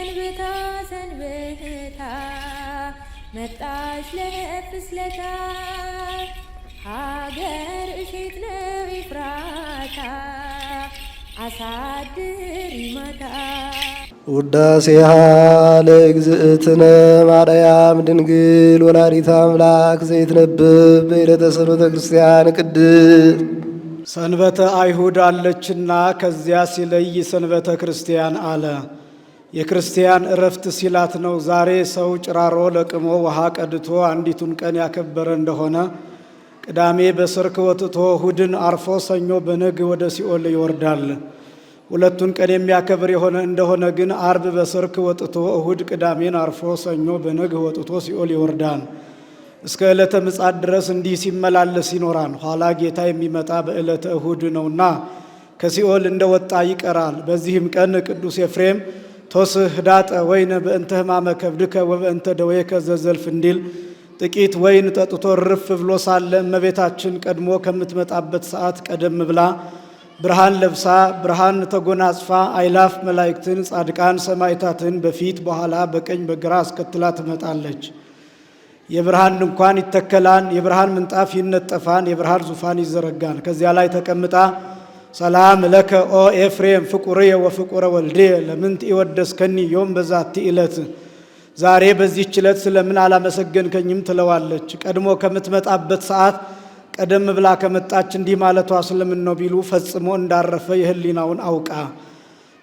ሰንብታ ሰንብታ መጣች ለፍስለታ ሀገር እሸት ነው ኤፍራታ አሳድሪ ማታ። ውዳሴሃ ለእግዝእትነ ማርያም ድንግል ወላዲተ አምላክ ዘይትነበብ በዕለተ ሰንበተ ክርስቲያን ቅድስት። ሰንበተ አይሁድ አለችና ከዚያ ሲለይ ሰንበተ ክርስቲያን አለ። የክርስቲያን እረፍት ሲላት ነው። ዛሬ ሰው ጭራሮ ለቅሞ ውሃ ቀድቶ አንዲቱን ቀን ያከበረ እንደሆነ ቅዳሜ በሰርክ ወጥቶ እሁድን አርፎ ሰኞ በነግ ወደ ሲኦል ይወርዳል። ሁለቱን ቀን የሚያከብር የሆነ እንደሆነ ግን አርብ በሰርክ ወጥቶ እሁድ ቅዳሜን አርፎ ሰኞ በነግ ወጥቶ ሲኦል ይወርዳል። እስከ ዕለተ ምጽአት ድረስ እንዲህ ሲመላለስ ይኖራል። ኋላ ጌታ የሚመጣ በዕለተ እሁድ ነውና ከሲኦል እንደወጣ ይቀራል። በዚህም ቀን ቅዱስ ኤፍሬም ቶስህ ዳጠ ወይን በእንተ ሕማመ ከብድከ ወበእንተ ደዌከ ዘዘልፍ እንዲል ጥቂት ወይን ጠጥቶ ርፍ ብሎ ሳለ እመቤታችን ቀድሞ ከምትመጣበት ሰዓት ቀደም ብላ ብርሃን ለብሳ ብርሃን ተጎናጽፋ አይላፍ መላእክትን ጻድቃን ሰማዕታትን በፊት በኋላ በቀኝ በግራ አስከትላ ትመጣለች። የብርሃን ድንኳን ይተከላን፣ የብርሃን ምንጣፍ ይነጠፋን፣ የብርሃን ዙፋን ይዘረጋን። ከዚያ ላይ ተቀምጣ ሰላም ለከ ኦ ኤፍሬም ፍቁርየ ወፍቁረ ወልድየ ለምንት ይወደስከኒ ዮም በዛቲ ዕለት፣ ዛሬ በዚህች ዕለት ስለምን አላመሰገንከኝም ትለዋለች። ቀድሞ ከምትመጣበት ሰዓት ቀደም ብላ ከመጣች እንዲህ ማለቷ ስለምን ነው ቢሉ ፈጽሞ እንዳረፈ የህሊናውን አውቃ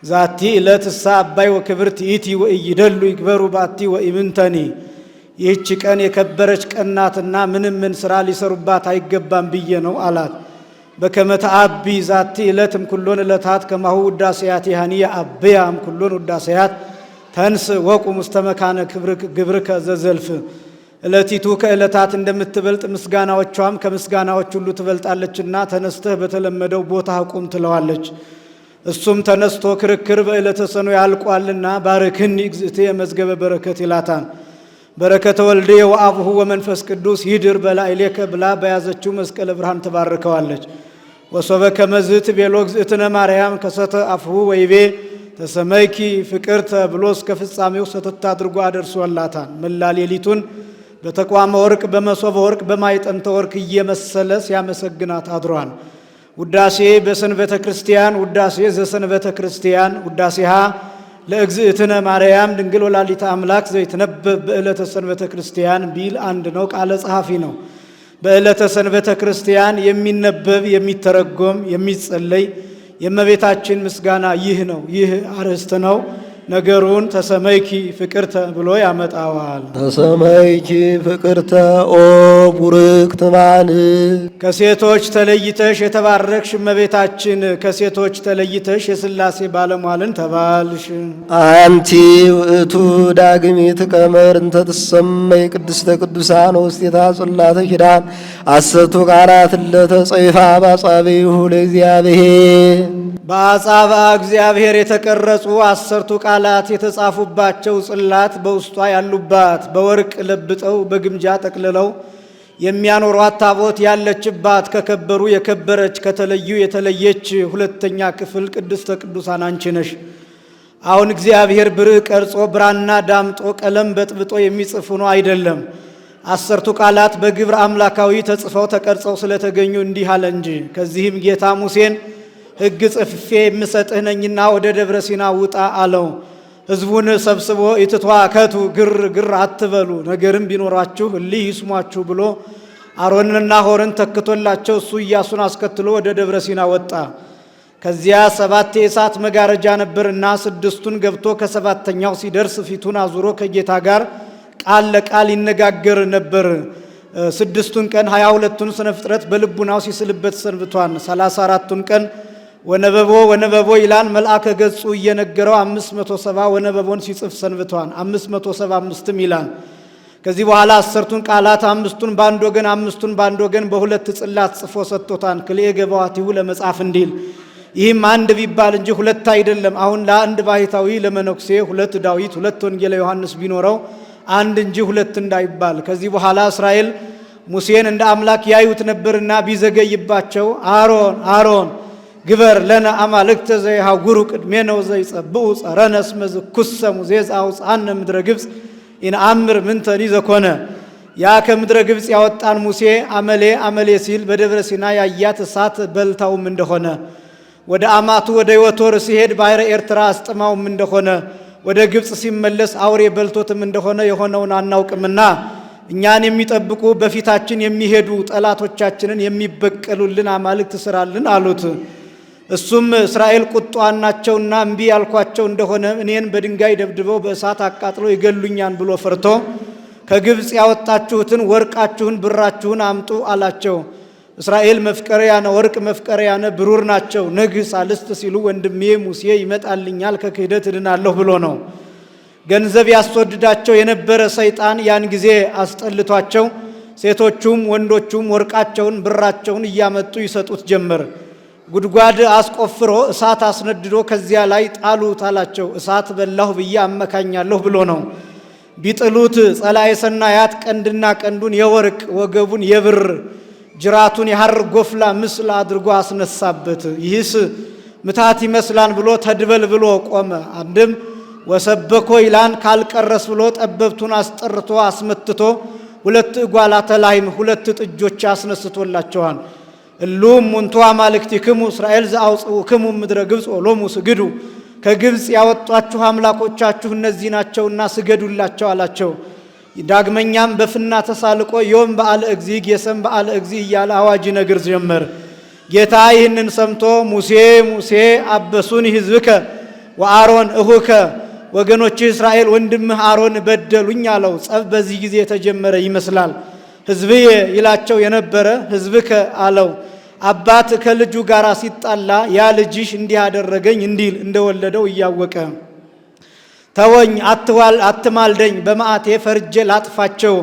ዛቲ ዕለት እሳ አባይ ወክብርት ይእቲ ወኢይደሉ ይግበሩ ባቲ ወኢምንተኒ፣ ይህች ቀን የከበረች ቀን ናትና ምንም ምን ሥራ ሊሰሩባት አይገባም ብዬ ነው አላት። በከመ ተአቢ ዛቲ ዕለትም ኩሎን ዕለታት ከማሁ ውዳሴያት ያህኒ አብያም ኩሎን ውዳሴያት ተንስ ወቁም ውስተ መካነ ግብርከ ዘዘልፍ። ዕለቲቱ ከዕለታት እንደምትበልጥ ምስጋናዎቿም ከምስጋናዎች ሁሉ ትበልጣለችና ተነስተህ በተለመደው ቦታ ቁም ትለዋለች። እሱም ተነስቶ ክርክር በዕለተ ሰኑ ያልቋልና ባርክኒ እግዝእትየ መዝገበ በረከት ይላታል። በረከተ ወልድየ ወአቡሁ ወመንፈስ ቅዱስ ይድር በላዕሌከ ብላ በያዘችው መስቀለ ብርሃን ተባርከዋለች። ወሶበ ከመዝት ቤሎ እግዝእትነ ማርያም ከሰተ አፍሁ ወይቤ ተሰመይኪ ፍቅርተ ብሎ እስከ ፍጻሜው ሰተት አድርጎ አደርሶላታል። መላ ሌሊቱን በተቋመ ወርቅ በመሶበ ወርቅ በማይጠንተ ወርቅ እየመሰለ ሲያመሰግናት አድሯል። ውዳሴ በሰንበተ ክርስቲያን ውዳሴ ዘሰንበተ ክርስቲያን ውዳሴሃ ለእግዝእትነ ማርያም ድንግል ወላዲተ አምላክ ዘይትነበብ በዕለተ ሰንበተ ክርስቲያን ቢል አንድ ነው፣ ቃለ ጸሐፊ ነው። በዕለተ ሰንበተ ክርስቲያን የሚነበብ የሚተረጎም የሚጸለይ የእመቤታችን ምስጋና ይህ ነው። ይህ አርዕስት ነው። ነገሩን ተሰመይኪ ፍቅርተ ብሎ ያመጣዋል። ተሰመይኪ ፍቅርተ ኦ ቡርክት ማንክ፣ ከሴቶች ተለይተሽ የተባረክሽ እመቤታችን ከሴቶች ተለይተሽ የሥላሴ ባለሟልን ተባልሽ። አንቲ ውእቱ ዳግሚት ቀመር እንተ ትሰመይ ቅድስተ ቅዱሳን ውስቴታ ጽላተ ኪዳን አሰቱ ቃላት ለተጽፋ ባጻብይሁ ለእግዚአብሔር፣ በአጻብአ እግዚአብሔር የተቀረጹ 10ቱ ቃላት የተጻፉባቸው ጽላት በውስጧ ያሉባት በወርቅ ለብጠው በግምጃ ጠቅልለው የሚያኖሯት ታቦት ያለችባት ከከበሩ የከበረች ከተለዩ የተለየች ሁለተኛ ክፍል ቅድስተ ቅዱሳን አንቺ ነሽ። አሁን እግዚአብሔር ብርዕ ቀርጾ ብራና ዳምጦ ቀለም በጥብጦ የሚጽፍ ሆኖ አይደለም። 10ቱ ቃላት በግብር አምላካዊ ተጽፈው ተቀርጸው ስለተገኙ እንዲህ አለ እንጂ። ከዚህም ጌታ ሙሴን ሕግ ጽፍፌ የምሰጥህ ነኝና ወደ ደብረ ሲና ውጣ አለው። ሕዝቡን ሰብስቦ ኢትትዋከቱ ግር ግር አትበሉ፣ ነገርም ቢኖራችሁ እሊህ ይስሟችሁ ብሎ አሮንንና ሆርን ተክቶላቸው እሱ ኢያሱን አስከትሎ ወደ ደብረ ሲና ወጣ። ከዚያ 7 የእሳት መጋረጃ ነበርና 6ቱን ገብቶ ከ7ተኛው ሲደርስ ፊቱን አዙሮ ከጌታ ጋር ቃል ለቃል ይነጋገር ነበር። 6ቱን ቀን 22ቱን ስነ ፍጥረት በልቡናው ሲስልበት ሰንብቷል። 34ቱን ቀን ወነበቦ ወነበቦ ይላል መልአከ ገጹ እየነገረው 570 ወነበቦን ሲጽፍ ሰንብቷል። 575ም ይላል። ከዚህ በኋላ 10ቱን ቃላት 5ቱን ባንድ ወገን 5ቱን ባንድ ወገን በሁለት ጽላት ጽፎ ሰጥቶታል። ክልኤ ገባዋቲሁ ለመጻፍ እንዲል። ይህም አንድ ቢባል እንጂ ሁለት አይደለም። አሁን ለአንድ ባሕታዊ ለመነኩሴ 2 ዳዊት 2 ወንጌለ ዮሐንስ ቢኖረው አንድ እንጂ ሁለት እንዳይባል። ከዚህ በኋላ እስራኤል ሙሴን እንደ አምላክ ያዩት ነበርና ቢዘገይባቸው አሮን ግበር ለነ አማልክተ ዘይሃጉሩ ቅድሜነ ወዘይጸብኡ ጸረነ እስመ ዝኩሰ ሙሴዝ አውፅአነ ምድረ ግብፅ ኢንአምር ምንተኒ ዘኮነ። ያ ከምድረ ግብፅ ያወጣን ሙሴ አመሌ አመሌ ሲል በደብረ ሲና ያያት እሳት በልታውም እንደሆነ፣ ወደ አማቱ ወደ ዮቶር ሲሄድ ባሕረ ኤርትራ አስጥማውም እንደሆነ፣ ወደ ግብፅ ሲመለስ አውሬ በልቶትም እንደሆነ የሆነውን አናውቅምና እኛን የሚጠብቁ በፊታችን የሚሄዱ ጠላቶቻችንን የሚበቀሉልን አማልክት ስራልን አሉት። እሱም እስራኤል ቁጧን ናቸውና እምቢ ያልኳቸው እንደሆነ እኔን በድንጋይ ደብድበው በእሳት አቃጥለው ይገሉኛል ብሎ ፈርቶ ከግብፅ ያወጣችሁትን ወርቃችሁን ብራችሁን አምጡ አላቸው። እስራኤል መፍቀሪያነ ወርቅ መፍቀሪያነ ብሩር ናቸው። ነግህ ሳልስት ሲሉ ወንድሜ ሙሴ ይመጣልኛል ከክህደት እድናለሁ ብሎ ነው። ገንዘብ ያስወድዳቸው የነበረ ሰይጣን ያን ጊዜ አስጠልቷቸው ሴቶቹም ወንዶቹም ወርቃቸውን ብራቸውን እያመጡ ይሰጡት ጀመር። ጉድጓድ አስቆፍሮ እሳት አስነድዶ ከዚያ ላይ ጣሉት አላቸው። እሳት በላሁ ብዬ አመካኛለሁ ብሎ ነው። ቢጥሉት ጸላኤ ሰናያት ቀንድና ቀንዱን የወርቅ ወገቡን የብር ጅራቱን የሐር ጎፍላ ምስል አድርጎ አስነሳበት። ይህስ ምታት ይመስላን ብሎ ተድበል ብሎ ቆመ። አንድም ወሰበኮ ይላን ካልቀረስ ብሎ ጠበብቱን አስጠርቶ አስመትቶ ሁለት እጓላተ ላህም ሁለት ጥጆች አስነስቶላቸዋል። እሉም ሙንቱ አማልክቲክሙ እስራኤል ዘአውጽኡክሙ ምድረ ግብፅ ወሎሙ ስግዱ፣ ከግብፅ ያወጧችሁ አምላኮቻችሁ እነዚህ ናቸውና ስገዱላቸው አላቸው። ዳግመኛም በፍና ተሳልቆ ዮም በዓለ እግዚእ ጌሰም በዓለ እግዚእ እያለ አዋጅ ነግር ጀመር። ጌታ ይህንን ሰምቶ ሙሴ ሙሴ አበሱን ሕዝብከ ወአሮን እሁከ፣ ወገኖችህ እስራኤል ወንድምህ አሮን በደሉኝ አለው። ጸብ በዚህ ጊዜ የተጀመረ ይመስላል። ሕዝብዬ ይላቸው የነበረ ሕዝብከ አለው። አባት ከልጁ ጋር ሲጣላ ያ ልጅሽ እንዲህ አደረገኝ እንዲል እንደወለደው እያወቀ ተወኝ አትማልደኝ፣ በመዓቴ ፈርጄ ላጥፋቸው፣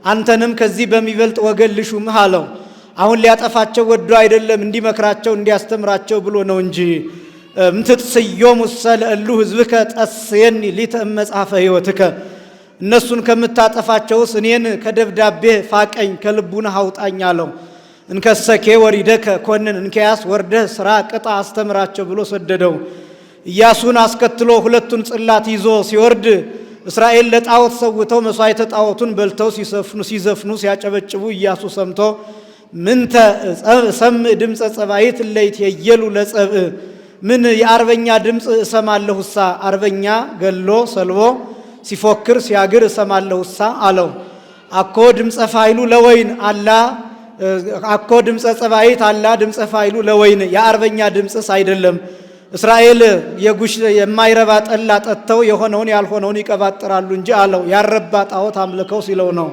አንተንም ከዚህ በሚበልጥ ወገን ልሹምህ አለው። አሁን ሊያጠፋቸው ወዶ አይደለም እንዲመክራቸው እንዲያስተምራቸው ብሎ ነው እንጂ እምትጥስዮም ውሰለ እሉ ሕዝብከ ጠስየኒ ሊተ መጽሐፈ ሕይወትከ፣ እነሱን ከምታጠፋቸውስ እኔን ከደብዳቤ ፋቀኝ ከልቡና አውጣኝ አለው። እንከሰኬ ወሪደከ ኮንን፣ እንኪያስ ወርደህ ስራ ቅጣ አስተምራቸው ብሎ ሰደደው። ኢያሱን አስከትሎ ሁለቱን ጽላት ይዞ ሲወርድ እስራኤል ለጣዖት ሰውተው መስዋዕተ ጣዖቱን በልተው ሲዘፍኑ ሲያጨበጭቡ ኢያሱ ሰምቶ ምንተ ሰምዕ ድምፀ ጸባይት እለይት የየሉ ለጸብእ፣ ምን የአርበኛ ድምፅ እሰማለሁሳ፣ አርበኛ ገሎ ሰልቦ ሲፎክር ሲያግር እሰማለሁሳ አለው። አኮ ድምፀ ፋይሉ ለወይን አላ አኮ ድምፀ ጸባይት አላ ድምፀ ፋይሉ ለወይን፣ የአርበኛ ድምፅስ አይደለም። እስራኤል የጉሽ የማይረባ ጠላ ጠጥተው የሆነውን ያልሆነውን ይቀባጥራሉ እንጂ አለው። ያረባ ጣዖት አምልከው ሲለው ነው።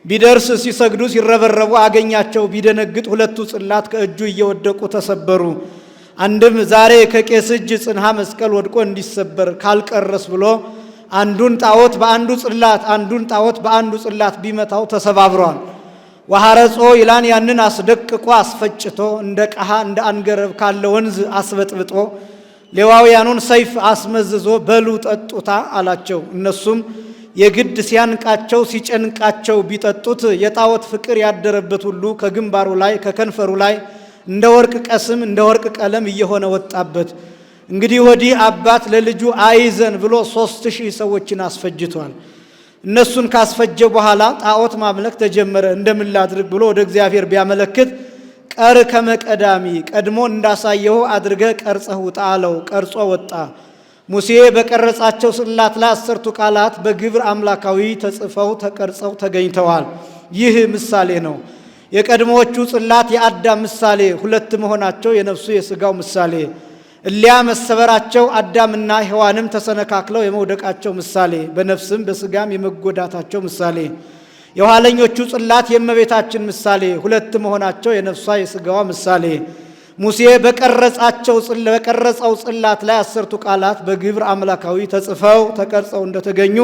ቢደርስ ሲሰግዱ ሲረበረቡ አገኛቸው። ቢደነግጥ ሁለቱ ጽላት ከእጁ እየወደቁ ተሰበሩ። አንድም ዛሬ ከቄስ እጅ ጽንሐ መስቀል ወድቆ እንዲሰበር ካልቀረስ ብሎ አንዱን ጣዖት በአንዱ ጽላት አንዱን ጣዖት በአንዱ ጽላት ቢመታው ተሰባብሯል። ወሐረጾ ይላን ያንን አስደቅቆ አስፈጭቶ እንደ ቀሃ እንደ አንገረብ ካለ ወንዝ አስበጥብጦ ሌዋውያኑን ሰይፍ አስመዝዞ በሉ ጠጡታ አላቸው። እነሱም የግድ ሲያንቃቸው ሲጨንቃቸው ቢጠጡት የጣዖት ፍቅር ያደረበት ሁሉ ከግንባሩ ላይ ከከንፈሩ ላይ እንደ ወርቅ ቀስም እንደ ወርቅ ቀለም እየሆነ ወጣበት። እንግዲህ ወዲህ አባት ለልጁ አይዘን ብሎ 3000 ሰዎችን አስፈጅቷል። እነሱን ካስፈጀ በኋላ ጣዖት ማምለክ ተጀመረ። እንደምን ላድርግ ብሎ ወደ እግዚአብሔር ቢያመለክት ቀር ከመቀዳሚ ቀድሞ እንዳሳየው አድርገህ ቀርጸህ ውጣ አለው። ቀርጾ ወጣ። ሙሴ በቀረጻቸው ጽላት ላይ 10ቱ ቃላት በግብር አምላካዊ ተጽፈው ተቀርጸው ተገኝተዋል። ይህ ምሳሌ ነው። የቀድሞዎቹ ጽላት የአዳም ምሳሌ፣ ሁለት መሆናቸው የነፍሱ የሥጋው ምሳሌ፣ እሊያ መሰበራቸው አዳምና ሔዋንም ተሰነካክለው የመውደቃቸው ምሳሌ፣ በነፍስም በሥጋም የመጎዳታቸው ምሳሌ፣ የኋለኞቹ ጽላት የእመቤታችን ምሳሌ፣ ሁለት መሆናቸው የነፍሷ የሥጋዋ ምሳሌ። ሙሴ በቀረጸው ጽላት ላይ 10ቱ ቃላት በግብር አምላካዊ ተጽፈው ተቀርጸው እንደተገኙ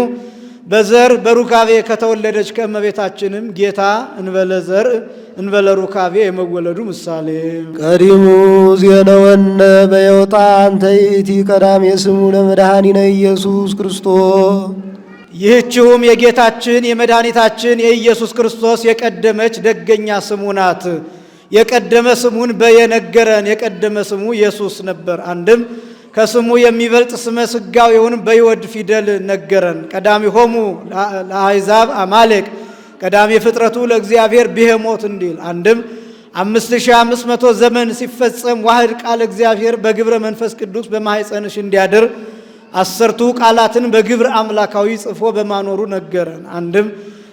በዘር በሩካቤ ከተወለደች ከእመቤታችንም ጌታ እንበለ ዘር እንበለ ሩካቤ የመወለዱ ምሳሌ። ቀዲሙ ዜነወነ በየውጣ አንተ ይእቲ ቀዳሜ ስሙ ለመድኃኒነ ኢየሱስ ክርስቶስ። ይህችውም የጌታችን የመድኃኒታችን የኢየሱስ ክርስቶስ የቀደመች ደገኛ ስሙ ናት። የቀደመ ስሙን በየነገረን የቀደመ ስሙ ኢየሱስ ነበር። አንድም ከስሙ የሚበልጥ ስመ ሥጋዌውን በይወድ ፊደል ነገረን። ቀዳሚሆሙ ለአሕዛብ አማሌቅ ቀዳሚ ፍጥረቱ ለእግዚአብሔር ብሄሞት እንዲል። አንድም 5500 ዘመን ሲፈጸም ዋህድ ቃል እግዚአብሔር በግብረ መንፈስ ቅዱስ በማኅፀንሽ እንዲያድር 10ቱ ቃላትን በግብረ አምላካዊ ጽፎ በማኖሩ ነገረን። አንድም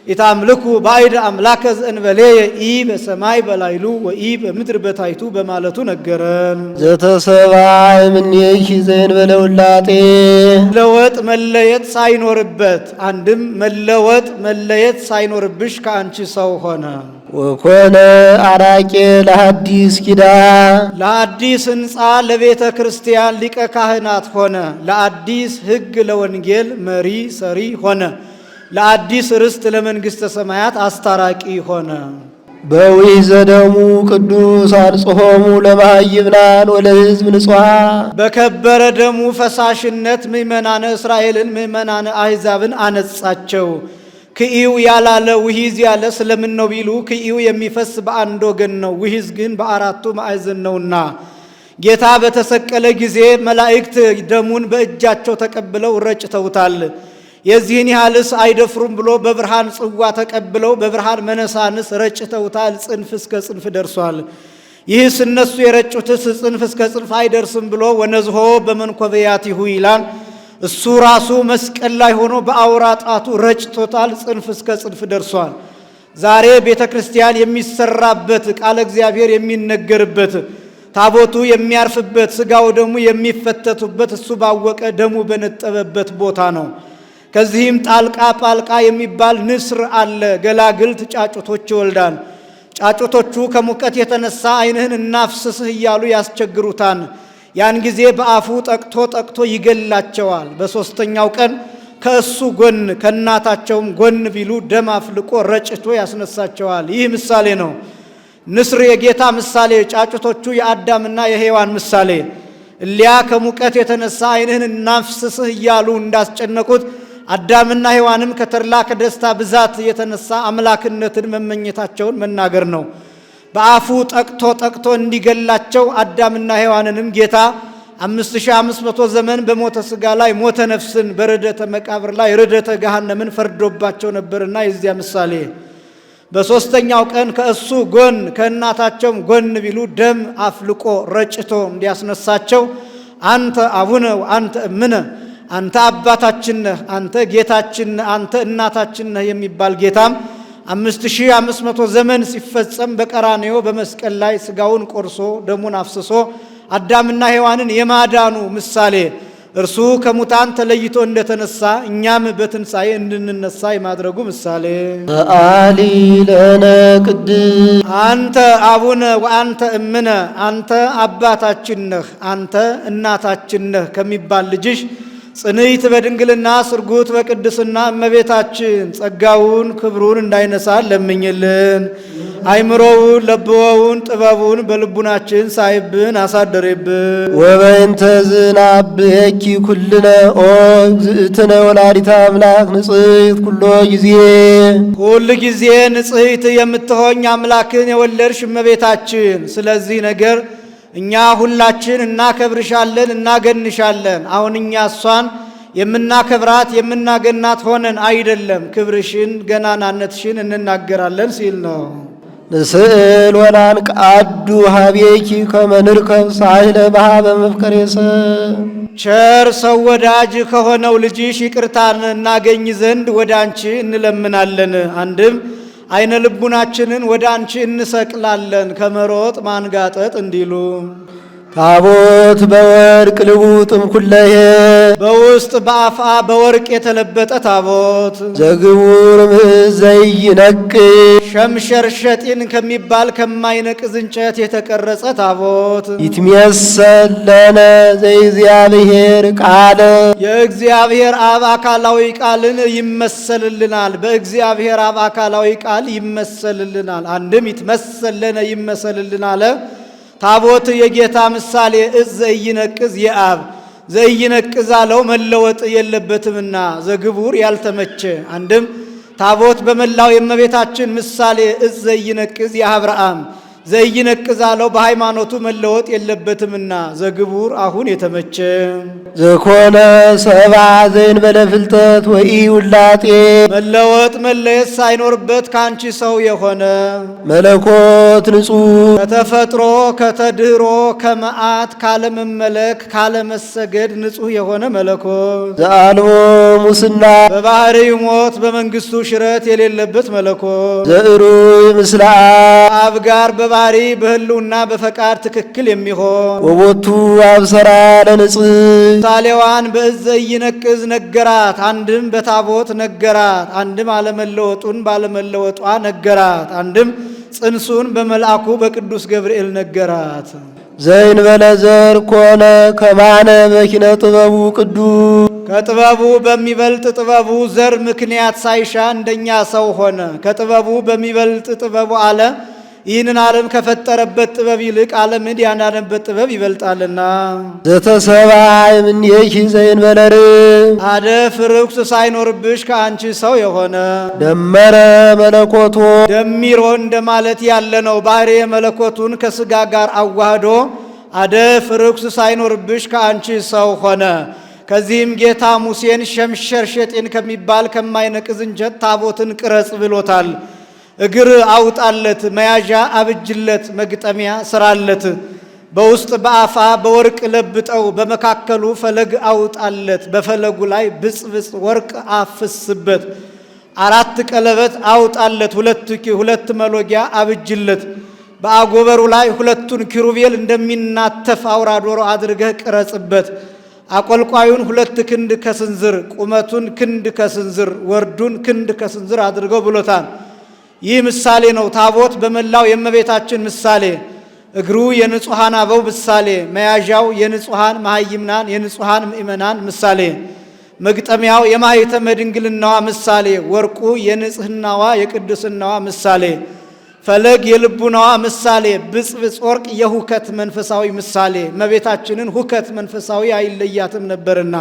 ኢታምልኩ ባዕድ አምላከ ዘእንበሌየ ኢ በሰማይ በላይሉ ወኢ በምድር በታይቱ በማለቱ ነገረን። ዘተሰብአ እምኔኪ ዘእንበለ ውላጤ መለወጥ መለየት ሳይኖርበት አንድም መለወጥ መለየት ሳይኖርብሽ ከአንቺ ሰው ሆነ። ወኮነ አራቄ ለሐዲስ ኪዳን ለአዲስ ሕንፃ ለቤተ ክርስቲያን ሊቀ ካህናት ሆነ። ለአዲስ ሕግ ለወንጌል መሪ ሰሪ ሆነ። ለአዲስ ርስት ለመንግሥተ ሰማያት አስታራቂ ሆነ። በውሕዘ ደሙ ቅዱስ አንጽሖሙ ለማይብናን ወለሕዝብ ንጹሐን በከበረ ደሙ ፈሳሽነት ምእመናነ እስራኤልን ምእመናነ አሕዛብን አነጻቸው። ክኢው ያላለ ውሒዝ ያለ ስለምን ነው ቢሉ ክኢው የሚፈስ በአንድ ወገን ነው፣ ውሒዝ ግን በአራቱ ማዕዘን ነውና። ጌታ በተሰቀለ ጊዜ መላእክት ደሙን በእጃቸው ተቀብለው ረጭተውታል። የዚህን ያህልስ አይደፍሩም ብሎ በብርሃን ጽዋ ተቀብለው በብርሃን መነሳንስ ረጭተውታል። ጽንፍ እስከ ጽንፍ ደርሷል። ይህስ እነሱ የረጩትስ ጽንፍ እስከ ጽንፍ አይደርስም ብሎ ወነዝሆ በመንኮበያቲሁ ይላል። እሱ ራሱ መስቀል ላይ ሆኖ በአውራ ጣቱ ረጭቶታል። ጽንፍ እስከ ጽንፍ ደርሷል። ዛሬ ቤተ ክርስቲያን የሚሰራበት ቃለ እግዚአብሔር የሚነገርበት ታቦቱ የሚያርፍበት ሥጋው ደሙ የሚፈተቱበት እሱ ባወቀ ደሙ በነጠበበት ቦታ ነው። ከዚህም ጣልቃ ጳልቃ የሚባል ንስር አለ። ገላግልት ጫጩቶች ይወልዳል። ጫጩቶቹ ከሙቀት የተነሳ ዓይንህን እናፍስስህ እያሉ ያስቸግሩታል። ያን ጊዜ በአፉ ጠቅቶ ይገላቸዋል። በሦስተኛው ቀን ከእሱ ጎን ከእናታቸውም ጎን ቢሉ ደም አፍልቆ ረጭቶ ያስነሳቸዋል። ይህ ምሳሌ ነው። ንስር የጌታ ምሳሌ፣ ጫጩቶቹ የአዳምና የሔዋን ምሳሌ። እሊያ ከሙቀት የተነሳ ዓይንህን እናፍስስህ እያሉ እንዳስጨነቁት አዳምና ሔዋንም ከተድላ ከደስታ ብዛት የተነሳ አምላክነትን መመኘታቸውን መናገር ነው። በአፉ ጠቅቶ እንዲገላቸው አዳምና ሔዋንንም ጌታ 5500 ዘመን በሞተ ሥጋ ላይ ሞተ ነፍስን በርደተ መቃብር ላይ ርደተ ገሃነምን ፈርዶባቸው ነበርና የዚያ ምሳሌ። በሦስተኛው ቀን ከእሱ ጎን ከእናታቸውም ጎን ቢሉ ደም አፍልቆ ረጭቶ እንዲያስነሳቸው አንተ አቡነ ወአንተ እምነ፣ አንተ አባታችን ነህ፣ አንተ ጌታችን ነህ፣ አንተ እናታችን ነህ የሚባል ጌታም 5500 ዘመን ሲፈጸም በቀራንዮ በመስቀል ላይ ሥጋውን ቆርሶ ደሙን አፍስሶ አዳምና ሔዋንን የማዳኑ ምሳሌ እርሱ ከሙታን ተለይቶ እንደተነሳ እኛም በትንሣኤ እንድንነሳ የማድረጉ ምሳሌ። አሊ ለነ ቅድስ አንተ አቡነ ወአንተ እምነ፣ አንተ አባታችን ነህ፣ አንተ እናታችን ነህ ከሚባል ልጅሽ ጽንዕት በድንግልና ስርጉት በቅድስና እመቤታችን ጸጋውን ክብሩን እንዳይነሳን ለምኝልን። አይምሮውን ለብወውን ጥበቡን በልቡናችን ሳይብን አሳደሬብን። ወበእንተ ዝናብየኪ ኩልነ ኦ እግዝእትነ ወላዲተ አምላክ ንጽሕት ኩሎ ጊዜ ሁል ጊዜ ንጽሕት የምትሆኝ አምላክን የወለድሽ እመቤታችን፣ ስለዚህ ነገር እኛ ሁላችን እናከብርሻለን እናገንሻለን። አሁን እኛ እሷን የምናከብራት የምናገናት ሆነን አይደለም፣ ክብርሽን ገናናነትሽን እንናገራለን ሲል ነው። ንስእል ወናንቃዱ ሀቤኪ ከመ ንርከብ ሳህለ በኀበ መፍቀሬ ሰብ ቸር ሰው ወዳጅ ከሆነው ልጅሽ ይቅርታን እናገኝ ዘንድ ወደ አንቺ እንለምናለን። አንድም አይነ ልቡናችንን ወደ አንቺ እንሰቅላለን ከመሮጥ ማንጋጠጥ እንዲሉ። ታቦት በወርቅ ልቡጥም ኩለሄ በውስጥ በአፋ በወርቅ የተለበጠ ታቦት ዘግቡር ምዝ ዘይነቅዝ ሸምሸርሸጢን ከሚባል ከማይነቅዝ እንጨት የተቀረጸ ታቦት ይትሜሰል ለነ ዘእግዚአብሔር ቃለ የእግዚአብሔር አብ አካላዊ ቃልን ይመሰልልናል። በእግዚአብሔር አብ አካላዊ ቃል ይመሰልልናል። አንድም ይትመሰል ለነ ይመሰልልናል። ታቦት የጌታ ምሳሌ እዝ ዘይነቅዝ የአብ ዘይነቅዝ አለው መለወጥ የለበትምና ዘግቡር ያልተመቸ። አንድም ታቦት በመላው የእመቤታችን ምሳሌ እዝ ዘይነቅዝ የአብርሃም ዘይነቅዛለው በሃይማኖቱ መለወጥ የለበትምና ዘግቡር አሁን የተመቸ ዘኮነ ሰብአ ዘእንበለ ፍልጠት ወኢ ውላጤ መለወጥ መለየት ሳይኖርበት ካንቺ ሰው የሆነ መለኮት ንጹሕ ከተፈጥሮ ከተድህሮ ከመዓት ካለመመለክ ካለመሰገድ ንጹሕ የሆነ መለኮት ዘአልቦ ሙስና በባህሪው ሞት በመንግስቱ ሽረት የሌለበት መለኮት ዘእሩይ ምስለ አብ ጋር በባህሪ በህልውና በፈቃድ ትክክል የሚሆን ወቦቱ አብሰራ ለንጽሕ ምሳሌዋን በእዘ ይነቅዝ ነገራት። አንድም በታቦት ነገራት፣ አንድም አለመለወጡን ባለመለወጧ ነገራት፣ አንድም ጽንሱን በመልአኩ በቅዱስ ገብርኤል ነገራት። ዘእንበለ ዘር ኮነ ከማነ በኪነ ጥበቡ ቅዱስ ከጥበቡ በሚበልጥ ጥበቡ ዘር ምክንያት ሳይሻ እንደኛ ሰው ሆነ። ከጥበቡ በሚበልጥ ጥበቡ አለ ይህንን ዓለም ከፈጠረበት ጥበብ ይልቅ ዓለምን ያዳነበት ጥበብ ይበልጣልና። ዘተሰብአ እምኔኪ ዘእንበለ ርግብ አደፍ ርኩስ ሳይኖርብሽ ከአንቺ ሰው የሆነ ደመረ መለኮቶ ደሚሮ እንደማለት ያለ ነው። ባህርየ መለኮቱን ከስጋ ጋር አዋህዶ አደፍ ርኩስ ሳይኖርብሽ ከአንቺ ሰው ሆነ። ከዚህም ጌታ ሙሴን ሸምሸር ሸጤን ከሚባል ከማይነቅዝ እንጨት ታቦትን ቅረጽ ብሎታል። እግር አውጣለት፣ መያዣ አብጅለት፣ መግጠሚያ ስራለት፣ በውስጥ በአፋ በወርቅ ለብጠው፣ በመካከሉ ፈለግ አውጣለት፣ በፈለጉ ላይ ብጽብጽ ወርቅ አፍስበት፣ 4 ቀለበት አውጣለት፣ ሁለት መሎጊያ አብጅለት፣ በአጎበሩ ላይ 2ቱን ኪሩቤል እንደሚናተፍ አውራ ዶሮ አድርገህ ቅረጽበት። አቆልቋዩን 2 ክንድ ከስንዝር ቁመቱን ክንድ ከስንዝር ወርዱን ክንድ ከስንዝር አድርገው ብሎታል። ይህ ምሳሌ ነው። ታቦት በመላው የእመቤታችን ምሳሌ፣ እግሩ የንጹሐን አበው ምሳሌ፣ መያዣው የንጹሐን መሃይምናን የንጹሐን ምእመናን ምሳሌ፣ መግጠሚያው የማኅተመ ድንግልናዋ ምሳሌ፣ ወርቁ የንጽህናዋ የቅድስናዋ ምሳሌ፣ ፈለግ የልቡናዋ ምሳሌ፣ ብጽብጽ ወርቅ የሁከት መንፈሳዊ ምሳሌ። እመቤታችንን ሁከት መንፈሳዊ አይለያትም ነበርና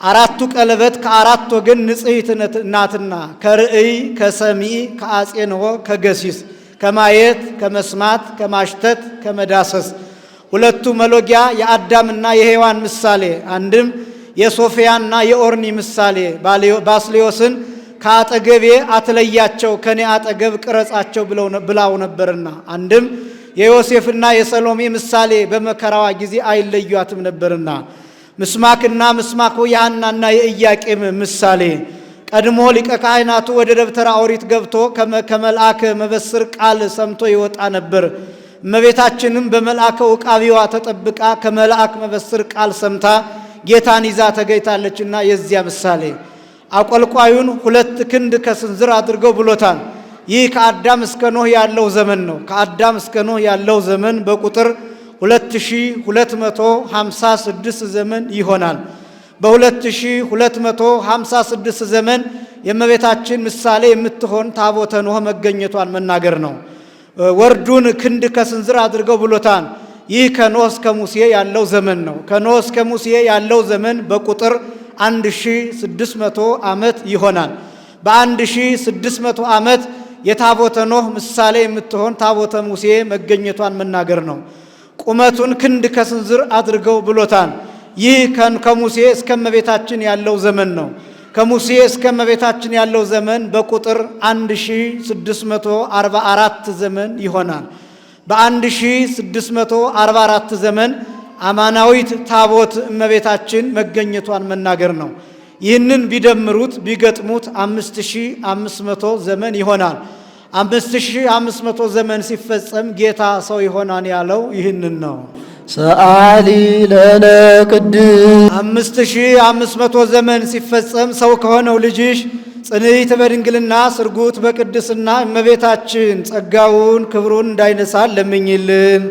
4ቱ ቀለበት ከ4 ወገን ንጽሕት ናትና ከርእይ ከሰሚዕ ከአጼንሆ ከገሲስ ከማየት ከመስማት ከማሽተት ከመዳሰስ 2ቱ መሎጊያ የአዳምና የሔዋን ምሳሌ፣ አንድም የሶፊያና የኦርኒ ምሳሌ። ባስልዮስን ከአጠገቤ አትለያቸው ከኔ አጠገብ ቅረጻቸው ብላው ነበርና፣ አንድም የዮሴፍና የሰሎሜ ምሳሌ በመከራዋ ጊዜ አይለዩአትም ነበርና፣ ምስማክና ምስማኩ የሐናና የኢያቄም ምሳሌ። ቀድሞ ሊቀ ካህናቱ ወደ ደብተራ ኦሪት ገብቶ ከመልአከ መበስር ቃል ሰምቶ ይወጣ ነበር። እመቤታችንም በመልአከ ውቃቢዋ ተጠብቃ ከመልአክ መበስር ቃል ሰምታ ጌታን ይዛ ተገኝታለችና የዚያ ምሳሌ። አቆልቋዩን 2 ክንድ ከስንዝር አድርገው ብሎታል። ይህ ከአዳም እስከ ኖህ ያለው ዘመን ነው። ከአዳም እስከ ኖህ ያለው ዘመን በቁጥር 2256 ዘመን ይሆናል። በ2256 ዘመን የእመቤታችን ምሳሌ የምትሆን ታቦተ ኖህ መገኘቷን መናገር ነው። ወርዱን ክንድ ከስንዝር አድርገው ብሎታል። ይህ ከኖህ እስከ ሙሴ ያለው ዘመን ነው። ከኖህ እስከ ሙሴ ያለው ዘመን በቁጥር 1600 ዓመት ይሆናል። በ1600 ዓመት የታቦተ ኖህ ምሳሌ የምትሆን ታቦተ ሙሴ መገኘቷን መናገር ነው። ቁመቱን ክንድ ከስንዝር አድርገው ብሎታል። ይህ ከሙሴ እስከ እመቤታችን ያለው ዘመን ነው። ከሙሴ እስከ እመቤታችን ያለው ዘመን በቁጥር 1644 ዘመን ይሆናል። በ1644 ዘመን አማናዊት ታቦት እመቤታችን መገኘቷን መናገር ነው። ይህንን ቢደምሩት ቢገጥሙት 5500 ዘመን ይሆናል። 5500 ዘመን ሲፈጸም ጌታ ሰው ይሆናል ያለው ይህንን ነው። ሰአሊ ለነ ቅድስ 5500 ዘመን ሲፈጸም ሰው ከሆነው ልጅሽ ጽንዕት በድንግልና ስርጉት በቅድስና እመቤታችን ጸጋውን ክብሩን እንዳይነሳን ለምኝልን።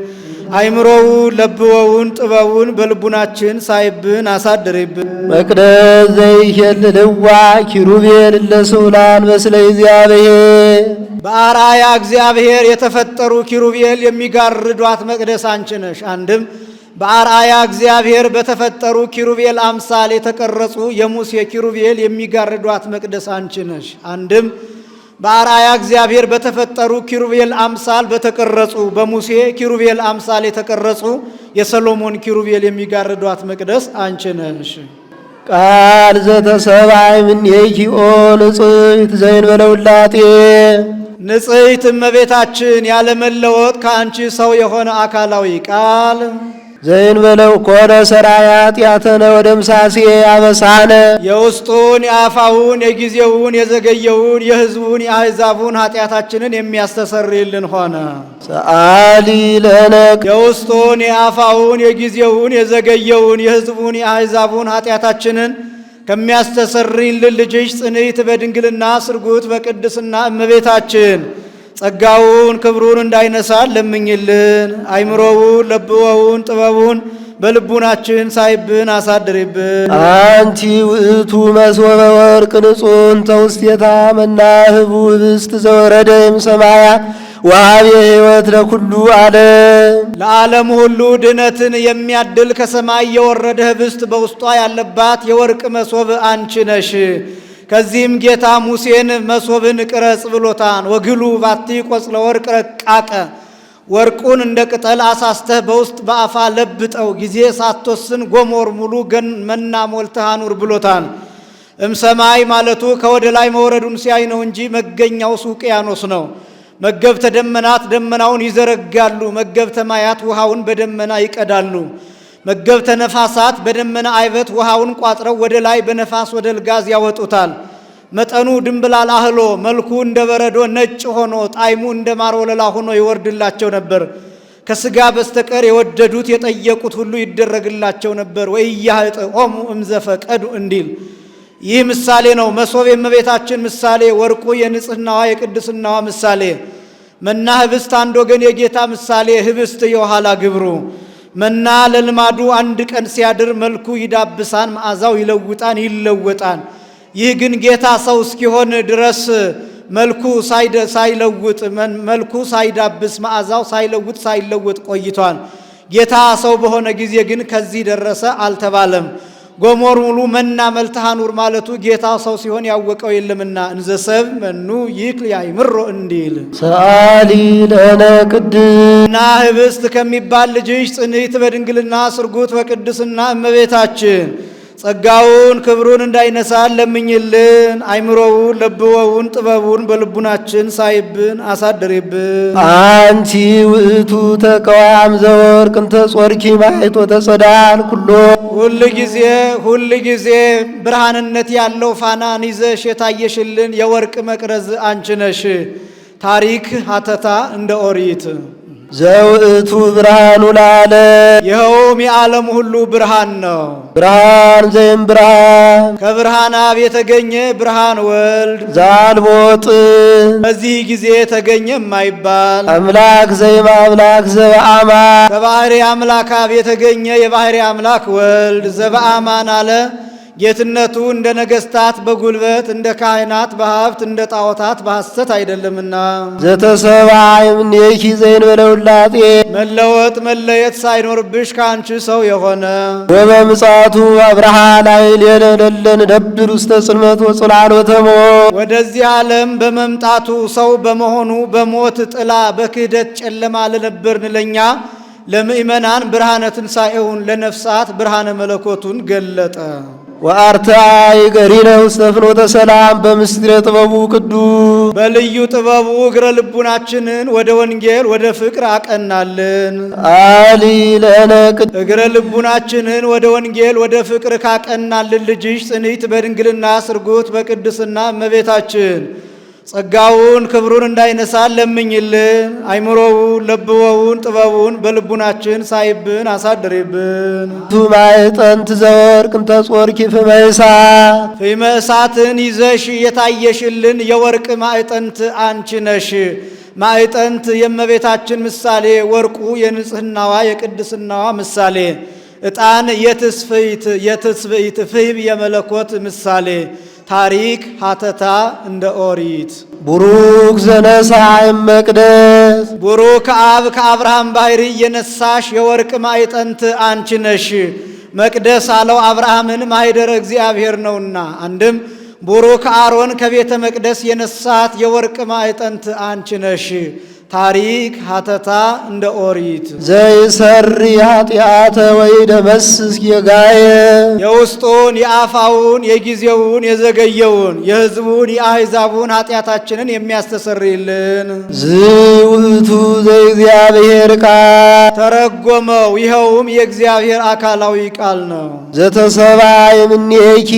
አይምሮውን ለብወውን ጥበውን በልቡናችን ሳይብን አሳድርብን። መቅደስ ዘይሄልልዋ ኪሩቤል ለስውላን በስለ እግዚአብሔር በአርአያ እግዚአብሔር የተፈጠሩ ኪሩቤል የሚጋርዷት መቅደስ አንቺ ነሽ። አንድም በአርአያ እግዚአብሔር በተፈጠሩ ኪሩቤል አምሳል የተቀረጹ የሙሴ ኪሩቤል የሚጋርዷት መቅደስ አንቺ ነሽ። አንድም በአርአያ እግዚአብሔር በተፈጠሩ ኪሩቤል አምሳል በተቀረጹ በሙሴ ኪሩቤል አምሳል የተቀረጹ የሰሎሞን ኪሩቤል የሚጋርዷት መቅደስ አንቺ ነሽ። ቃል ዘተሰብአይ እምኔኪ ኦ ንጽሕት ዘእንበለ ውላጤ ንጽሕት እመቤታችን ያለመለወጥ ከአንቺ ሰው የሆነ አካላዊ ቃል ዘእንበለ ኮነ ሠራየ ኃጢአተነ ወደምሳሴ አበሳነ የውስጡን የአፋውን የጊዜውን የዘገየውን የሕዝቡን የአሕዛቡን ኃጢአታችንን የሚያስተሰርይልን ሆነ። ሰአሊ ለነ የውስጡን የአፋውን የጊዜውን የዘገየውን የሕዝቡን የአሕዛቡን ኃጢአታችንን ከሚያስተሰርይልን ልጅሽ ጽንዕት በድንግልና ስርጉት በቅድስና እመቤታችን ጸጋውን ክብሩን እንዳይነሳን ለምኝልን። አይምሮውን ለብወውን ጥበቡን በልቡናችን ሳይብን አሳድሪብን። አንቲ ውእቱ መስወበ ወርቅ ንጹሕ ተውስቴታ መናህቡ ህብስት ዘወረደ እምሰማያት ወሀቤ ሕይወት ለኩሉ ዓለም ለዓለም ሁሉ ድነትን የሚያድል ከሰማይ የወረደ ህብስት በውስጧ ያለባት የወርቅ መሶብ አንቺ ነሽ። ከዚህም ጌታ ሙሴን መሶብን ቅረጽ ብሎታን። ወግሉ ባቲ ቆጽለ ወርቅ ረቃቀ ወርቁን እንደ ቅጠል አሳስተህ በውስጥ በአፋ ለብጠው ጊዜ ሳትወስን ጎሞር ሙሉ ገን መና ሞልተህ አኑር ብሎታን። እምሰማይ ማለቱ ከወደ ላይ መውረዱን ሲያይ ነው እንጂ መገኛው ውቅያኖስ ነው። መገብተ ደመናት ደመናውን ይዘረጋሉ፣ መገብተ ማያት ውሃውን በደመና ይቀዳሉ። መገብተ ነፋሳት በደመና አይበት ውሃውን ቋጥረው ወደ ላይ በነፋስ ወደ ልጋዝ ያወጡታል። መጠኑ ድንብላል አህሎ መልኩ እንደ በረዶ ነጭ ሆኖ ጣዕሙ እንደ ማር ወለላ ሆኖ ይወርድላቸው ነበር። ከስጋ በስተቀር የወደዱት የጠየቁት ሁሉ ይደረግላቸው ነበር። ወኢያህጥኦሙ እምዘፈቀዱ እንዲል ይህ ምሳሌ ነው። መሶብ የእመቤታችን ምሳሌ፣ ወርቁ የንጽህናዋ የቅድስናዋ ምሳሌ፣ መና ህብስት አንድ ወገን የጌታ ምሳሌ፣ ህብስት የኋላ ግብሩ። መና ለልማዱ አንድ ቀን ሲያድር መልኩ ይዳብሳን፣ መዓዛው ይለውጣን ይለወጣን። ይህ ግን ጌታ ሰው እስኪሆን ድረስ መልኩ ሳይለውጥ መልኩ ሳይዳብስ መዓዛው ሳይለውጥ ሳይለወጥ ቆይቷል። ጌታ ሰው በሆነ ጊዜ ግን ከዚህ ደረሰ አልተባለም። ጎሞር ሙሉ መና መልተሃኑር ማለቱ ጌታ ሰው ሲሆን ያወቀው የለምና እንዘሰብ መኑ ይክል ያይምሮ እንዲል ሰአሊ ለነ ቅድስና ህብስት ከሚባል ልጅሽ ጽንዕት በድንግልና ስርጉት በቅድስና እመቤታችን ጸጋውን ክብሩን እንዳይነሳን ለምኝልን። አይምሮውን ለብወውን ጥበቡን በልቡናችን ሳይብን አሳድሪብን። አንቲ ውእቱ ተቀዋም ዘወርቅ እንተ ጾርኪ ማይቶ ተጸዳል ኩሎ ሁል ጊዜ ብርሃንነት ያለው ፋናን ይዘሽ የታየሽልን የወርቅ መቅረዝ አንቺ ነሽ። ታሪክ ሀተታ እንደ ኦሪት ዘውእቱ ብርሃኑ ለዓለም ይኸውም የዓለም ሁሉ ብርሃን ነው። ብርሃን ዘይም ብርሃን ከብርሃን አብ የተገኘ ብርሃን ወልድ ዛልቦጥ በዚህ ጊዜ የተገኘ የማይባል አምላክ ዘይም አምላክ ዘበአማን ከባህሪ አምላክ አብ የተገኘ የባህሪ አምላክ ወልድ ዘበአማን አለ። ጌትነቱ እንደ ነገስታት በጉልበት እንደ ካህናት በሀብት እንደ ጣዖታት በሐሰት አይደለምና ዘተሰብአይ እምኔኪ ዘእንበለ ውላጤ መለወጥ መለየት ሳይኖርብሽ ከአንቺ ሰው የሆነ ወበምጽአቱ አብርሃ ላዕሌነ ለለን ነብር ውስተ ጽልመት ወጽላሎተ ሞት ወደዚህ ዓለም በመምጣቱ ሰው በመሆኑ በሞት ጥላ በክህደት ጨለማ ለነበርን ለኛ ለምእመናን ብርሃነ ትንሣኤውን ለነፍሳት ብርሃነ መለኮቱን ገለጠ። ወአርታይ ገሪነ ውስተ ፍኖተ ሰላም በምስጢረ ጥበቡ ቅዱስ በልዩ ጥበቡ እግረ ልቡናችንን ወደ ወንጌል ወደ ፍቅር አቀናልን። አሊ ለነ እግረ ልቡናችንን ወደ ወንጌል ወደ ፍቅር ካቀናልን ልጅሽ ጽንዕት በድንግልና ስርጉት በቅድስና እመቤታችን ጸጋውን ክብሩን እንዳይነሳን ለምኝልን። አይምሮውን ለብወውን ጥበቡን በልቡናችን ሳይብን አሳድሪብን። ማዕጠንት ዘወርቅ እንተ ጾርኪ ፍመ እሳት ፍመ እሳትን ይዘሽ የታየሽልን የወርቅ ማዕጠንት አንቺ ነሽ። ማዕጠንት የእመቤታችን ምሳሌ፣ ወርቁ የንጽህናዋ የቅድስናዋ ምሳሌ፣ ዕጣን የትስብእት ፍህም የመለኮት ምሳሌ፣ ታሪክ ሀተታ እንደ ኦሪት ቡሩክ ዘነሳይ መቅደስ ቡሩክ አብ ከአብርሃም ባሕሪ የነሳሽ የወርቅ ማዕጠንት አንቺ ነሽ። መቅደስ አለው አብርሃምን ማኅደረ እግዚአብሔር ነውና። አንድም ቡሩክ አሮን ከቤተ መቅደስ የነሳት የወርቅ ማዕጠንት አንቺ ነሽ። ታሪክ ሀተታ እንደ ኦሪት ዘይሰሪ ኃጢአተ ወይደመስስ ጌጋየ የውስጡን የአፋውን የጊዜውን የዘገየውን የሕዝቡን የአሕዛቡን ኃጢአታችንን የሚያስተሰርይልን ዝውቱ ዘእግዚአብሔር ቃል ተረጎመው። ይኸውም የእግዚአብሔር አካላዊ ቃል ነው። ዘተሰባ የምኔኪ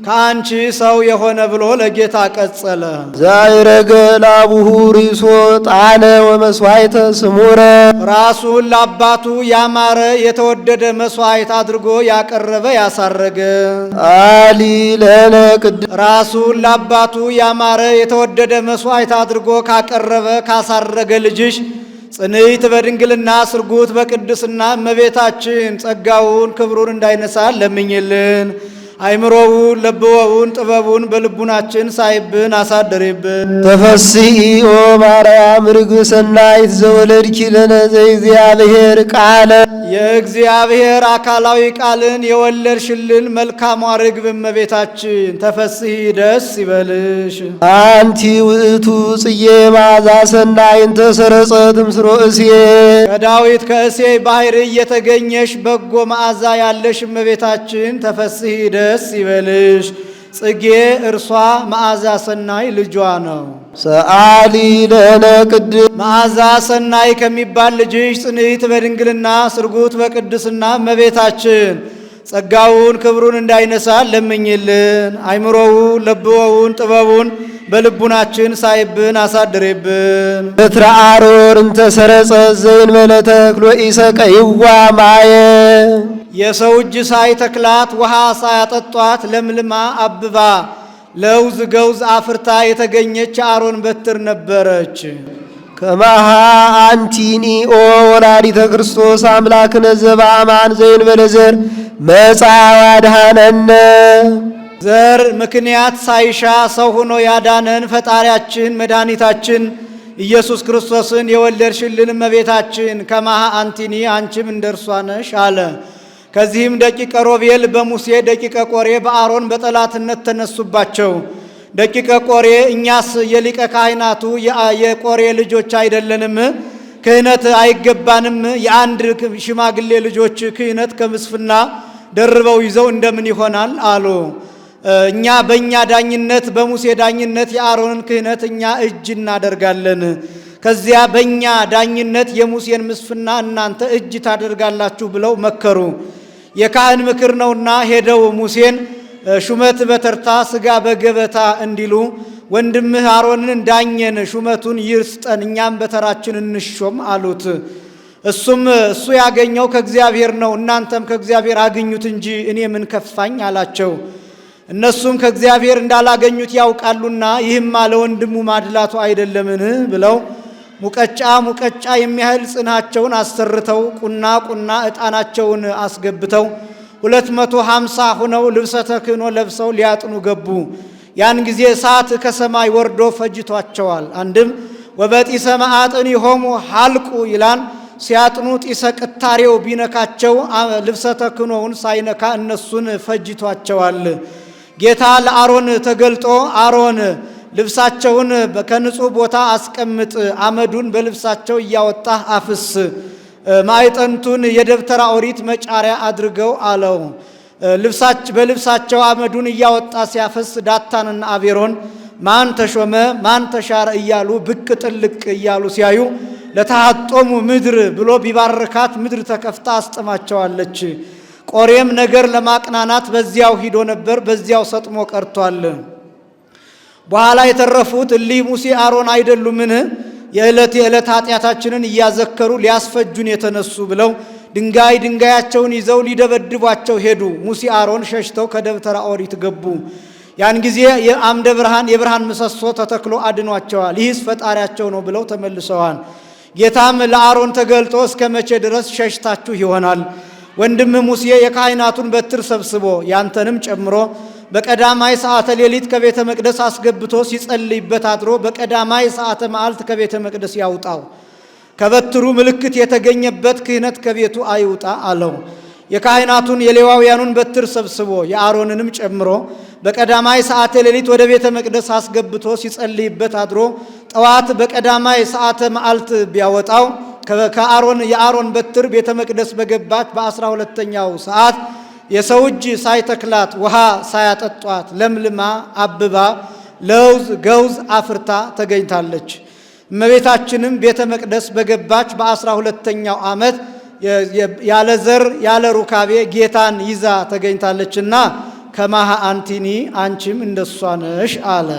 ከአንቺ ሰው የሆነ ብሎ ለጌታ ቀጸለ። ዛይረገ ላቡሁ ሪሶ ጣነ ወመስዋዕተ ስሙረ ራሱን ለአባቱ ያማረ የተወደደ መስዋዕት አድርጎ ያቀረበ ያሳረገ አሊ ለነ ቅድስ ራሱን ለአባቱ ያማረ የተወደደ መስዋዕት አድርጎ ካቀረበ ካሳረገ ልጅሽ ጽንዕት በድንግልና ስርጉት በቅድስና እመቤታችን ጸጋውን ክብሩን እንዳይነሳን ለምኝልን። አይምሮውን ለብወውን ጥበቡን በልቡናችን ሳይብን አሳደሬብን። ተፈሥሒ ኦ ማርያም ርግብ ሰናይት ዘወለድኪ ለነ ዘእግዚአብሔር ቃለ የእግዚአብሔር አካላዊ ቃልን የወለድሽልን መልካሟ ርግብ እመቤታችን ተፈሥሒ ደስ ይበልሽ። አንቲ ውእቱ ጽጌ መዓዛ ሰናይ እንተ ሰረጸት እምስሮ እሴይ ከዳዊት ከእሴይ ባሕርይ የተገኘሽ በጎ መዓዛ ያለሽ እመቤታችን ተፈሥሒ ደስ ይበልሽ። ጽጌ እርሷ መዓዛ ሰናይ ልጇ ነው። ሰአሊ ለነ ቅድስ መዓዛ ሰናይ ከሚባል ልጅሽ ጽንዕት በድንግልና ስርጉት በቅድስና እመቤታችን ጸጋውን ክብሩን እንዳይነሳን ለምኝልን። አይምሮውን ለብወውን ጥበቡን በልቡናችን ሳይብን አሳድሬብን። በትረ አሮን እንተ ሰረጸት ዘእንበለ ተክሎ ኢሰቀይዋ ማየ የሰው እጅ ሳይተክላት ውሃ ሳያጠጧት ለምልማ አብባ ለውዝ ገውዝ አፍርታ የተገኘች አሮን በትር ነበረች። ከማሃ አንቲኒ ኦ ወላዲተ ክርስቶስ አምላክነ ዘበአማን ዘእንበለ ዘር መጻ ዋድኀነነ ዘር ምክንያት ሳይሻ ሰው ሆኖ ያዳነን ፈጣሪያችን መድኃኒታችን ኢየሱስ ክርስቶስን የወለድሽልን እመቤታችን ከማሃ አንቲኒ አንቺም እንደርሷ ነሽ አለ። ከዚህም ደቂቀ ሮቤል በሙሴ ደቂቀ ቆሬ በአሮን በጠላትነት ተነሱባቸው። ደቂቀ ቆሬ እኛስ የሊቀ ካህናቱ የቆሬ ልጆች አይደለንም? ክህነት አይገባንም? የአንድ ሽማግሌ ልጆች ክህነት ከምስፍና ደርበው ይዘው እንደምን ይሆናል አሉ። እኛ በእኛ ዳኝነት በሙሴ ዳኝነት የአሮንን ክህነት እኛ እጅ እናደርጋለን። ከዚያ በእኛ ዳኝነት የሙሴን ምስፍና እናንተ እጅ ታደርጋላችሁ ብለው መከሩ። የካህን ምክር ነውና ሄደው ሙሴን ሹመት በተርታ ሥጋ በገበታ እንዲሉ ወንድምህ አሮንን ዳኘን፣ ሹመቱን ይስጠን፣ እኛም በተራችን እንሾም አሉት። እሱ ያገኘው ከእግዚአብሔር ነው፣ እናንተም ከእግዚአብሔር አግኙት እንጂ እኔ ምን ከፋኝ አላቸው። እነሱም ከእግዚአብሔር እንዳላገኙት ያውቃሉና ይህማ ለወንድሙ ማድላቱ አይደለምን ብለው ሙቀጫ የሚያህል ጽናቸውን አሰርተው ቁና ዕጣናቸውን አስገብተው 250 ሆነው ልብሰ ተክህኖ ለብሰው ሊያጥኑ ገቡ። ያን ጊዜ እሳት ከሰማይ ወርዶ ፈጅቷቸዋል። አንድም ወበጢሰ መዓጥኒሆሙ ሐልቁ ይላል። ሲያጥኑ ጢሰ ቅታሬው ቢነካቸው ልብሰ ተክህኖውን ሳይነካ እነሱን ፈጅቷቸዋል። ጌታ ለአሮን ተገልጦ አሮን ልብሳቸውን ከንጹህ ቦታ አስቀምጥ፣ አመዱን በልብሳቸው እያወጣህ አፍስ፣ ማዕጠንቱን የደብተራ ኦሪት መጫሪያ አድርገው አለው። በልብሳቸው አመዱን እያወጣ ሲያፈስ ዳታንና አቤሮን ማን ተሾመ ማን ተሻረ እያሉ ብቅ ጥልቅ እያሉ ሲያዩ ለተሐጦሙ ምድር ብሎ ቢባርካት ምድር ተከፍታ አስጥማቸዋለች። ቆሬም ነገር ለማቅናናት በዚያው ሂዶ ነበር፣ በዚያው ሰጥሞ ቀርቷል። በኋላ የተረፉት እሊህ ሙሴ አሮን አይደሉምን? የዕለት ኃጢአታችንን እያዘከሩ ሊያስፈጁን የተነሱ ብለው ድንጋያቸውን ይዘው ሊደበድቧቸው ሄዱ። ሙሴ አሮን ሸሽተው ከደብተራ ኦሪት ገቡ። ያን ጊዜ የአምደ ብርሃን የብርሃን ምሰሶ ተተክሎ አድኗቸዋል። ይህስ ፈጣሪያቸው ነው ብለው ተመልሰዋል። ጌታም ለአሮን ተገልጦ እስከ መቼ ድረስ ሸሽታችሁ ይሆናል? ወንድም ሙሴ የካህናቱን በትር ሰብስቦ ያንተንም ጨምሮ በቀዳማይ ሰዓተ ሌሊት ከቤተ መቅደስ አስገብቶ ሲጸልይበት አድሮ በቀዳማይ ሰዓተ መዓልት ከቤተ መቅደስ ያውጣው። ከበትሩ ምልክት የተገኘበት ክህነት ከቤቱ አይውጣ አለው። የካህናቱን የሌዋውያኑን በትር ሰብስቦ የአሮንንም ጨምሮ በቀዳማይ ሰዓተ ሌሊት ወደ ቤተ መቅደስ አስገብቶ ሲጸልይበት አድሮ ጠዋት በቀዳማይ ሰዓተ መዓልት ቢያወጣው የአሮን በትር ቤተ መቅደስ በገባች በ12ኛው ሰዓት የሰው እጅ ሳይተክላት ውሃ ሳያጠጧት ለምልማ አብባ ለውዝ ገውዝ አፍርታ ተገኝታለች። እመቤታችንም ቤተ መቅደስ በገባች በ12ኛው ዓመት ያለ ዘር ያለ ሩካቤ ጌታን ይዛ ተገኝታለችና ከማሃ አንቲኒ አንቺም እንደሷ ነሽ አለ።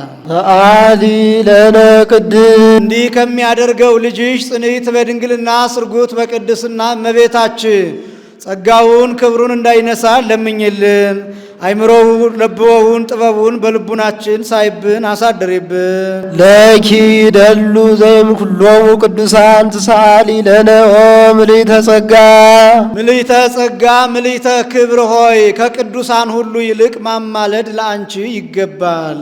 አሊ ለነ ቅድስ እንዲህ ከሚያደርገው ልጅሽ ጽንዕት በድንግልና ስርጉት በቅድስና እመቤታችን ጸጋውን ክብሩን እንዳይነሳ ለምኝልን። አይምሮውን ለብወውን ጥበቡን በልቡናችን ሳይብን አሳድሪብን። ለኪ ደሉ ዘይም ኩሎሙ ቅዱሳን ትሳሊ ለነ ኦ ምልዕተ ጸጋ ምልዕተ ጸጋ ምልዕተ ክብር ሆይ ከቅዱሳን ሁሉ ይልቅ ማማለድ ለአንቺ ይገባል።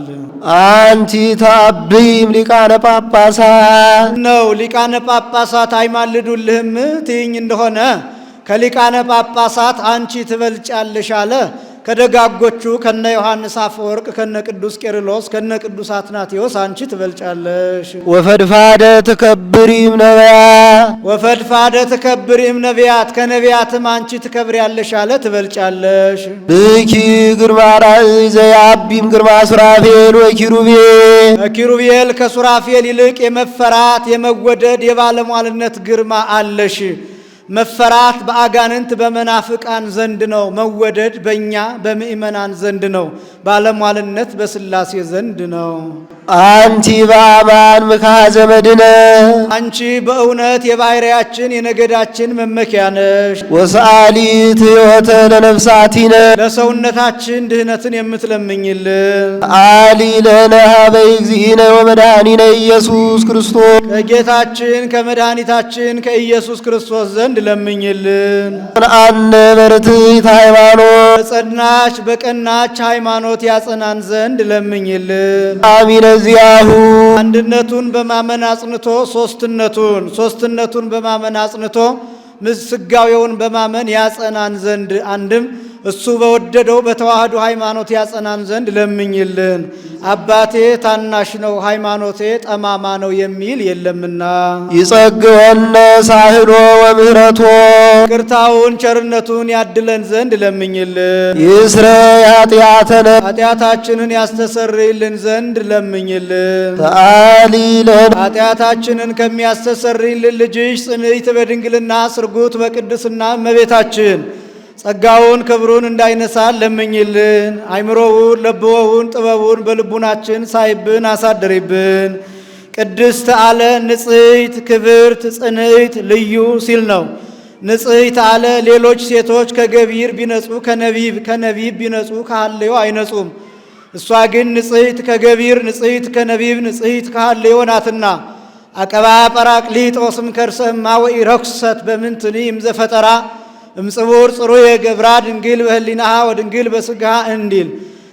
አንቲ ታብይም ሊቃነ ጳጳሳት ነው ሊቃነ ጳጳሳት አይማልዱልህም ትይኝ እንደሆነ ከሊቃነ ጳጳሳት አንቺ ትበልጫለሽ አለ። ከደጋጎቹ ከነ ዮሐንስ አፈወርቅ ከነ ቅዱስ ቄርሎስ ከነ ቅዱስ አትናቴዎስ አንቺ ትበልጫለሽ። ወፈድፋደ ትከብሪም ነቢያት ወፈድፋደ ትከብሪም ነቢያት ከነቢያትም አንቺ ትከብሪያለሽ አለ ትበልጫለሽ። ብኪ ግርማ ራእይ ዘያቢም ግርማ ሱራፌል ወኪሩቤል ከኪሩቤል ከሱራፌል ይልቅ የመፈራት የመወደድ የባለሟልነት ግርማ አለሽ። መፈራት በአጋንንት በመናፍቃን ዘንድ ነው። መወደድ በእኛ በምእመናን ዘንድ ነው። ባለሟልነት በሥላሴ ዘንድ ነው። አንቲ በአማን ምክሐ ዘመድነ አንቺ በእውነት የባሕርያችን የነገዳችን መመኪያ ነሽ። ወሰአሊት ሕይወተ ለነፍሳቲነ ለሰውነታችን ድህነትን የምትለምኝልን አሊ ለነ ኀበ እግዚእነ ወመድኃኒነ ኢየሱስ ክርስቶስ ከጌታችን ከመድኃኒታችን ከኢየሱስ ክርስቶስ ዘንድ ለምኝልን። አነ በርትዕት ሃይማኖት በጸናች በቀናች ሃይማኖት ያጸናን ዘንድ ለምኝልን። አሚነ ዚአሁ አንድነቱን በማመን አጽንቶ ሶስትነቱን በማመን አጽንቶ ስጋዌውን በማመን ያጸናን ዘንድ አንድም እሱ በወደደው በተዋህዶ ሃይማኖት ያጸናን ዘንድ ለምኝልን። አባቴ ታናሽ ነው ሃይማኖቴ ጠማማ ነው የሚል የለምና ይጸግወነ ሳህሎ ወምህረቶ ይቅርታውን ቸርነቱን ያድለን ዘንድ ለምኝልን። ይስረይ ኃጢአተነ ኃጢአታችንን ያስተሰርይልን ዘንድ ለምኝልን። ተአሊ ለነ ኃጢአታችንን ከሚያስተሰርይልን ልጅሽ ጽንዕት በድንግልና ስርጉት በቅድስና እመቤታችን ጸጋውን ክብሩን እንዳይነሳን ለምኝልን። አይምሮውን ለብወውን ጥበቡን በልቡናችን ሳይብን አሳድሪብን። ቅድስት አለ ንጽሕት ክብርት ጽንዕት ልዩ ሲል ነው። ንጽሕት አለ ሌሎች ሴቶች ከገቢር ቢነጹ ከነቢብ ቢነጹ ከሐልዮ አይነጹም። እሷ ግን ንጽሕት ከገቢር ንጽሕት ከነቢብ ንጽሕት ከሐልዮ ናትና አቀባ ጰራቅሊጦስም ከርሰማ ወኢረኩሰት በምንትኒ እምዘፈጠራ እምጽቡር ጽሩየ ገብራ ድንግል በህሊናሃ ወድንግል በስጋሃ እንዲል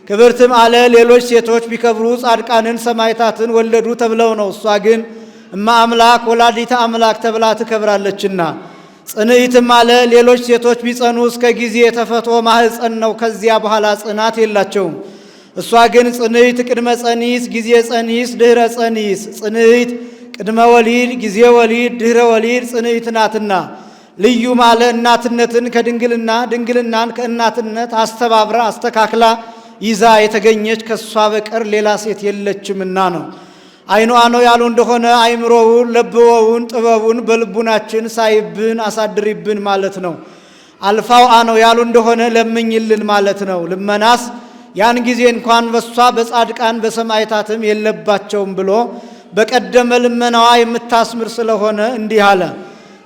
ክብርትም አለ ሌሎች ሴቶች ቢከብሩ ጻድቃንን ሰማዕታትን ወለዱ ተብለው ነው። እሷ ግን እማ አምላክ ወላዲተ አምላክ ተብላ ትከብራለችና። ጽንዕትም አለ ሌሎች ሴቶች ቢጸኑ እስከ ጊዜ ተፈቶ ማህፀን ነው፣ ከዚያ በኋላ ጽናት የላቸውም። እሷ ግን ጽንዕት ቅድመ ጸኒስ ጊዜ ጸኒስ ድህረ ጸኒስ ጽንዕት ቅድመ ወሊድ ጊዜ ወሊድ ድህረ ወሊድ ጽንዕት ናትና። ልዩ ማለ እናትነትን ከድንግልና ድንግልናን ከእናትነት አስተባብራ አስተካክላ ይዛ የተገኘች ከሷ በቀር ሌላ ሴት የለችምና ነው። አይኗ ነው ያሉ እንደሆነ አይምሮውን ለብወውን ጥበቡን በልቡናችን ሳይብን አሳድሪብን ማለት ነው። አልፋው ነው ያሉ እንደሆነ ለምኝልን ማለት ነው። ልመናስ ያን ጊዜ እንኳን በሷ በጻድቃን በሰማዕታትም የለባቸውም ብሎ በቀደመ ልመናዋ የምታስምር ስለሆነ እንዲህ አለ።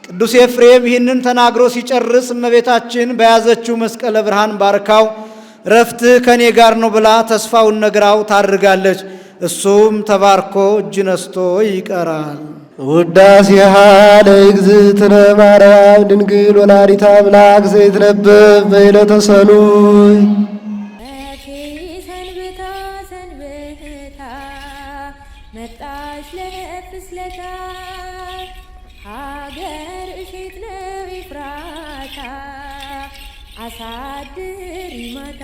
ቅዱስ ኤፍሬም ይህንን ተናግሮ ሲጨርስ እመቤታችን በያዘችው መስቀለ ብርሃን ባርካው ረፍት ከኔ ጋር ነው ብላ ተስፋውን ነግራው ታርጋለች። እሱም ተባርኮ እጅ ነስቶ ይቀራል። ውዳሴሃ ለእግዝእትነ ማርያም ድንግል ወላዲተ አምላክ ዘይትነበብ በዕለተ ሰኑይ ሰንብታ መጣች ለፍስለታ ሀገር እሸት ነው ኤፍራታ አሳድሪ ማታ